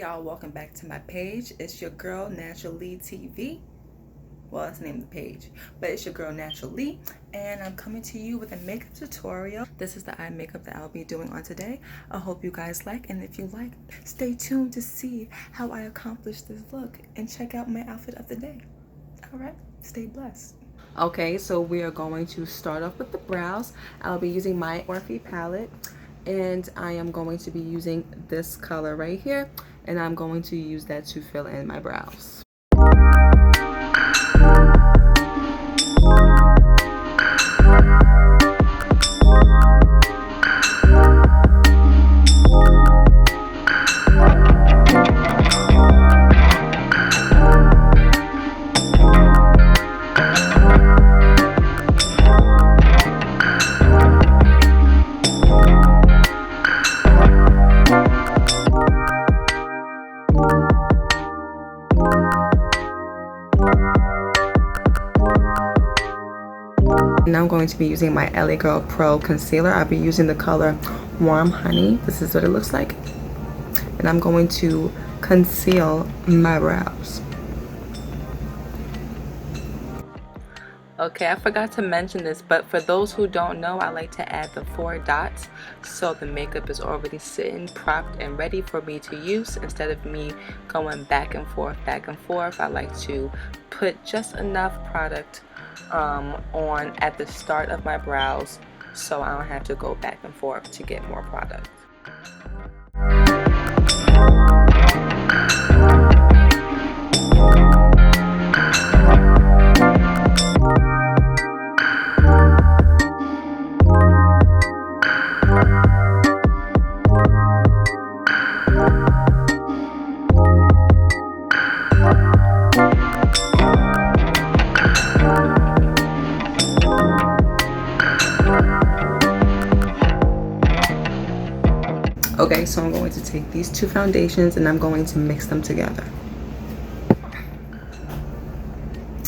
y'all, welcome back to my page. It's your girl Naturally TV. Well, that's the name of the page, but it's your girl Naturally, and I'm coming to you with a makeup tutorial. This is the eye makeup that I'll be doing on today. I hope you guys like, and if you like, stay tuned to see how I accomplish this look and check out my outfit of the day. All right, stay blessed. Okay, so we are going to start off with the brows. I'll be using my Morphe palette, and I am going to be using this color right here, and I'm going to use that to fill in my brows. Now I'm going to be using my LA Girl Pro Concealer. I'll be using the color Warm Honey. This is what it looks like. And I'm going to conceal my brows. Okay, I forgot to mention this, but for those who don't know, I like to add the 4 dots so the makeup is already sitting, propped, and ready for me to use. Instead of me going back and forth, I like to put just enough product on at the start of my brows so I don't have to go back and forth to get more product. Okay, so I'm going to take these two foundations and I'm going to mix them together.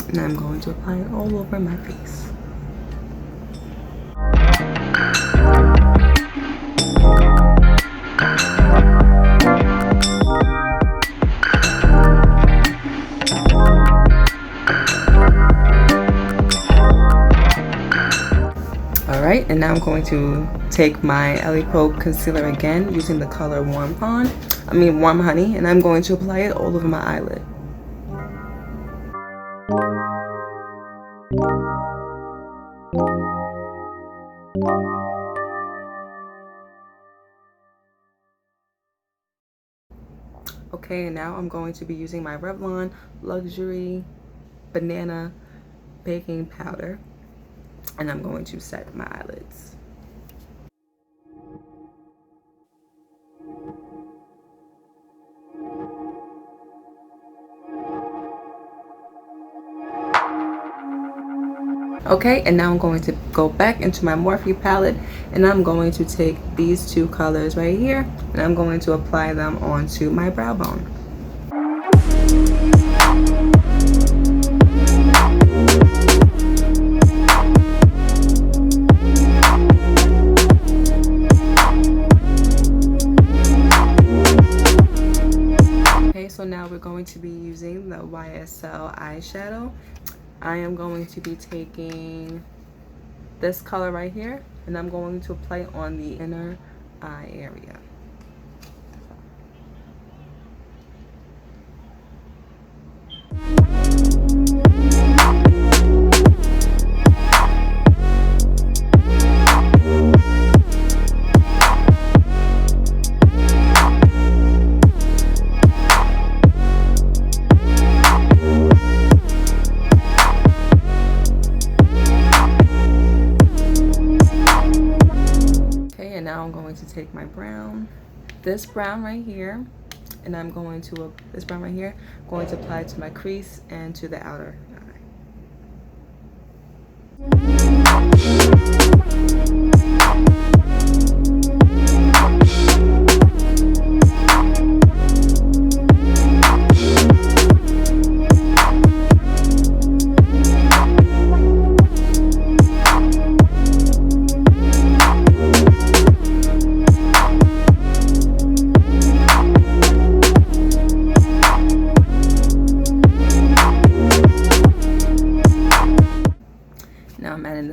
And I'm going to apply it all over my face. Alright, and now I'm going to take my LA Pro Concealer again using the color Warm Honey, and I'm going to apply it all over my eyelid. Okay, and now I'm going to be using my Lavon Luxury Banana Baking Powder, and I'm going to set my eyelids. Okay, and now I'm going to go back into my Morphe palette, and I'm going to take these two colors right here, and I'm going to apply them onto my brow bone. Okay, so now we're going to be using the YSL eyeshadow. I am going to be taking this color right here, and I'm going to apply it on the inner eye area. Now I'm going to take my brown, this brown right here, and I'm going to apply it to my crease and to the outer eye.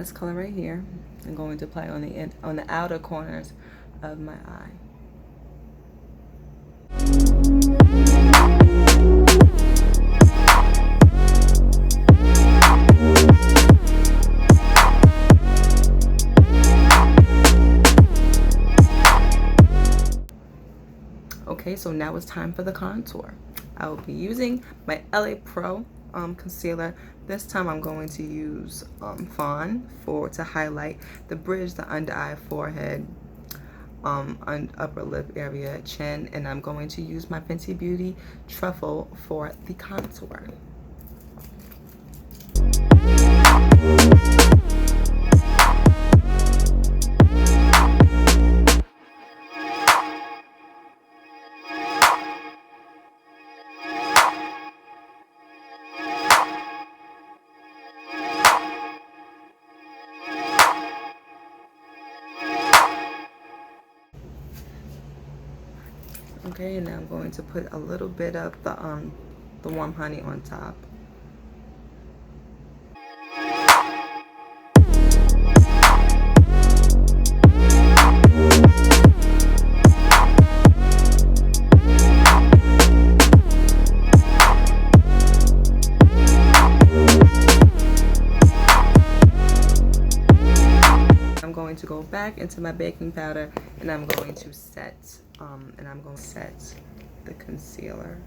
this color right here. I'm going to apply on the outer corners of my eye. Okay, so now it's time for the contour. I will be using my LA Pro concealer. This time I'm going to use Fawn to highlight the bridge, the under eye, forehead, upper lip area, chin, and I'm going to use my Fenty Beauty Truffle for the contour. Okay, and now I'm going to put a little bit of the warm honey on top. I'm going to go back into my baking powder and I'm going to set the concealer.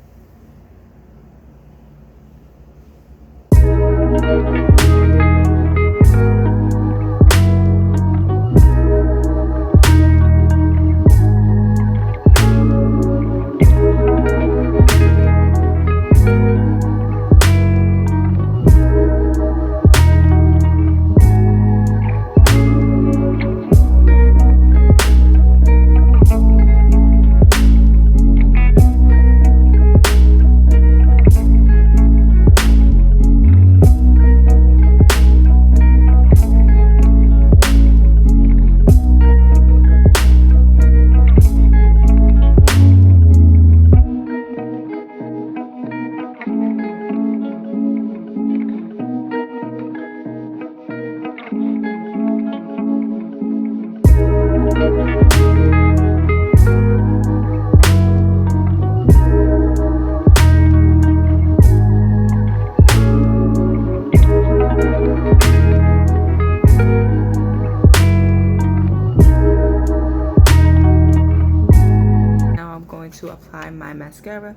To apply my mascara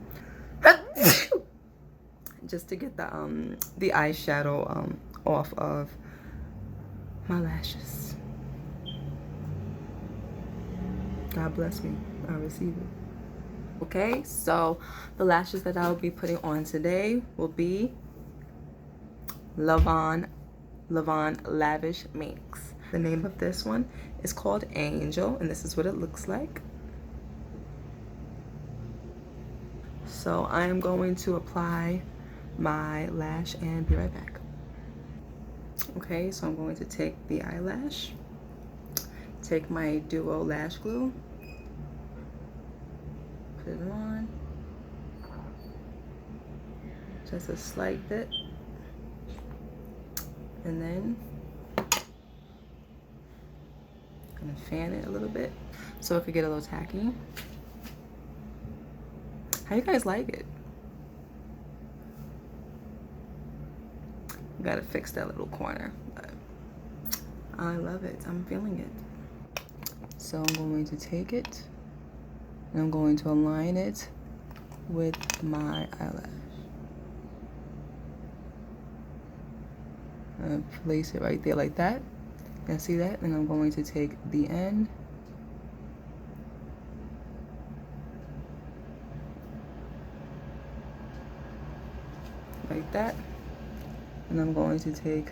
just to get the eyeshadow off of my lashes. God bless me, I receive it. Okay, so the lashes that I will be putting on today will be Lavon Lavish Makes. The name of this one is called Angel, and this is what it looks like. So I am going to apply my lash and be right back. Okay, so I'm going to take the eyelash, take my Duo lash glue, put it on, just a slight bit, and then I'm gonna fan it a little bit so it could get a little tacky. How you guys like it? Gotta fix that little corner, but I love it. I'm feeling it. So I'm going to take it and I'm going to align it with my eyelash. I'm gonna place it right there like that. You see that? And I'm going to take the end like that, and I'm going to take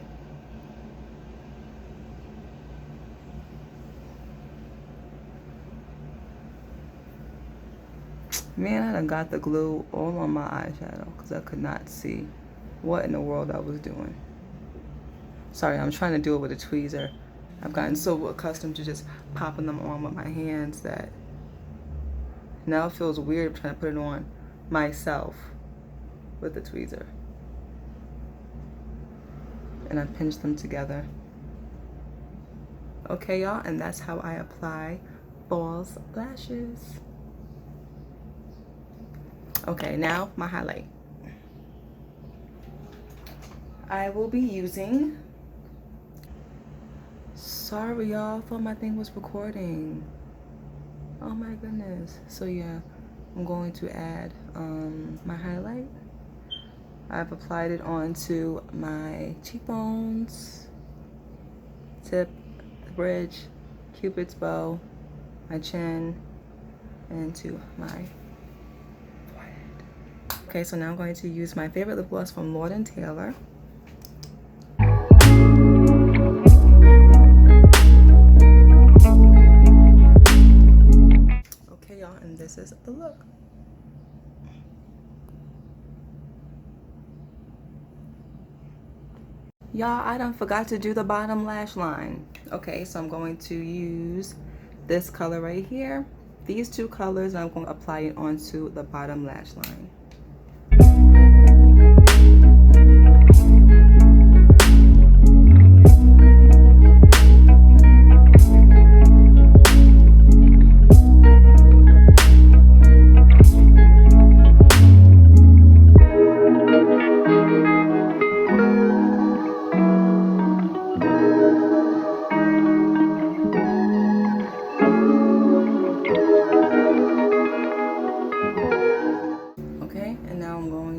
man, I done got the glue all on my eyeshadow because I could not see what in the world I was doing. Sorry, I'm trying to do it with a tweezer. I've gotten so accustomed to just popping them on with my hands that now it feels weird trying to put it on myself with the tweezer. And I pinch them together Okay, y'all, and that's how I apply false lashes. Okay, now my highlight. I will be using, sorry y'all, thought my thing was recording. Oh my goodness. So yeah, I'm going to add my highlight. I've applied it onto my cheekbones, tip, the bridge, cupid's bow, my chin, and to my forehead. Okay, so now I'm going to use my favorite lip gloss from Lord & Taylor. Okay, y'all, and this is the look. Y'all, I done forgot to do the bottom lash line. Okay, so I'm going to use this color right here. These two colors, and I'm going to apply it onto the bottom lash line.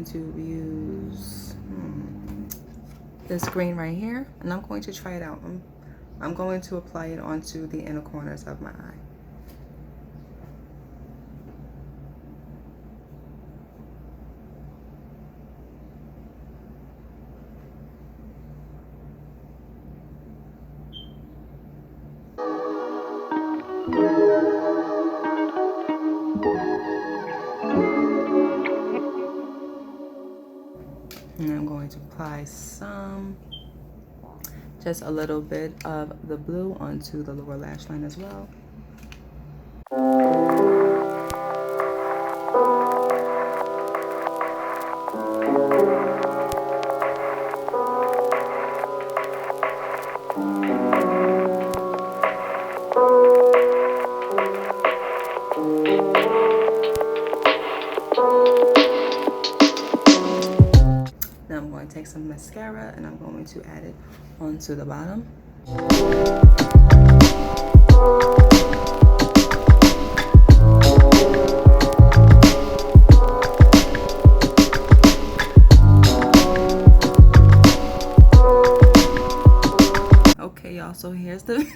To use this green right here, and I'm going to try it out. I'm going to apply it onto the inner corners of my eye. And I'm going to apply just a little bit of the blue onto the lower lash line as well. Now I'm going to take some mascara and I'm going to add it onto the bottom. Okay, y'all, so here's the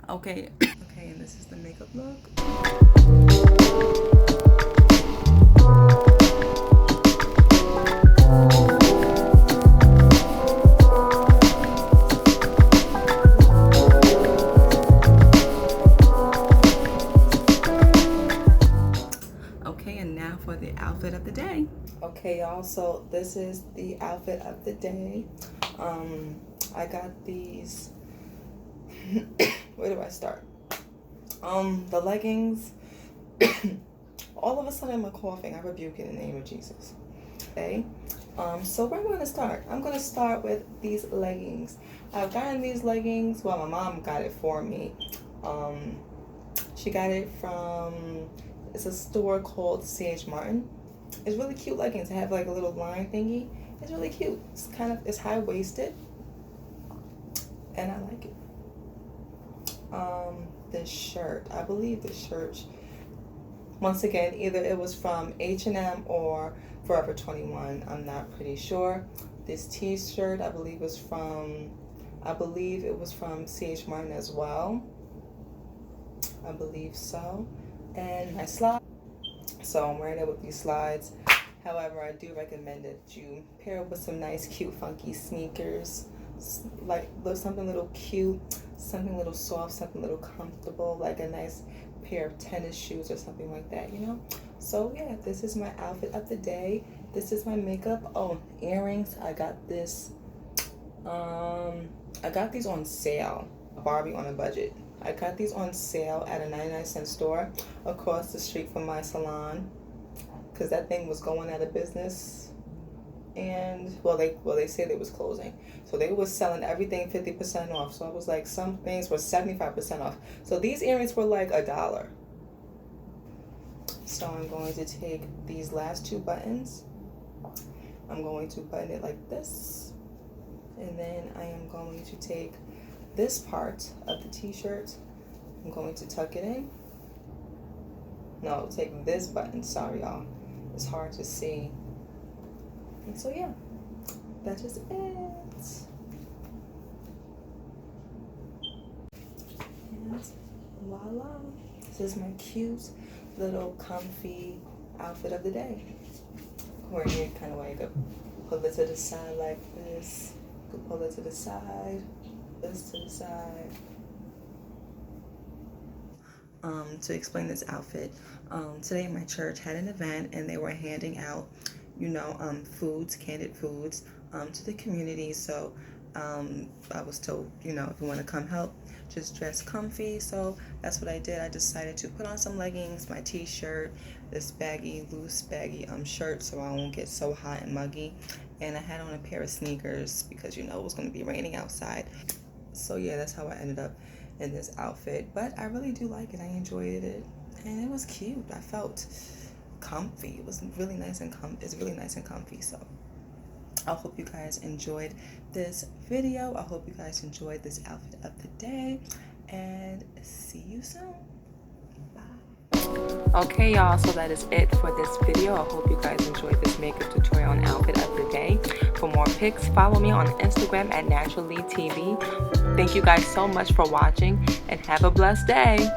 okay, and this is the makeup look. Okay, and now for the outfit of the day. Okay, y'all, so this is the outfit of the day. I got these where do I start? The leggings. All of a sudden I'm coughing. I rebuke it in the name of Jesus. Okay. So where am I going to start? I'm going to start with these leggings. I've gotten these leggings. Well, my mom got it for me. She got it from, it's a store called C.H. Martin. It's really cute leggings. They have like a little line thingy. It's really cute. It's high-waisted. And I like it. This shirt, I believe this shirt, once again, either it was from H&M or Forever 21. I'm not pretty sure. This t-shirt, I believe it was from C.H. Martin as well. I believe so. And my slide. So I'm wearing it with these slides. However, I do recommend that you pair it with some nice, cute, funky sneakers. Like something a little cute, something a little soft, something a little comfortable, like a nice pair of tennis shoes or something like that, you know? So yeah, this is my outfit of the day. This is my makeup. Oh, earrings. I got this. I got these on sale. Barbie on a budget. I got these on sale at a 99-cent store across the street from my salon, because that thing was going out of business and they said they was closing, so they was selling everything 50% off. So I was like, some things were 75% off. So these earrings were like $1. So I'm going to take these last 2 buttons. I'm going to button it like this, and then I am going to take this part of the t-shirt. I'm going to tuck it in. No, take this button. Sorry, y'all. It's hard to see. And so yeah, that is it. And voila. This is my cute little comfy outfit of the day. Wearing it kind of like you could pull it to the side like this. You could pull it to the side, this to the side. To explain this outfit, today my church had an event and they were handing out, foods, canned foods, to the community. So I was told, if you want to come help, just dress comfy. So that's what I did. I decided to put on some leggings, my t-shirt, this loose baggy shirt so I won't get so hot and muggy, and I had on a pair of sneakers because it was going to be raining outside. So yeah, that's how I ended up in this outfit, but I really do like it. I enjoyed it, and it was cute. I felt comfy. It was really nice and comfy. So I hope you guys enjoyed this video. I hope you guys enjoyed this outfit of the day, and see you soon. Okay, y'all, so that is it for this video. I hope you guys enjoyed this makeup tutorial and outfit of the day. For more pics, follow me on Instagram at NaturallyTV. Thank you guys so much for watching, and have a blessed day.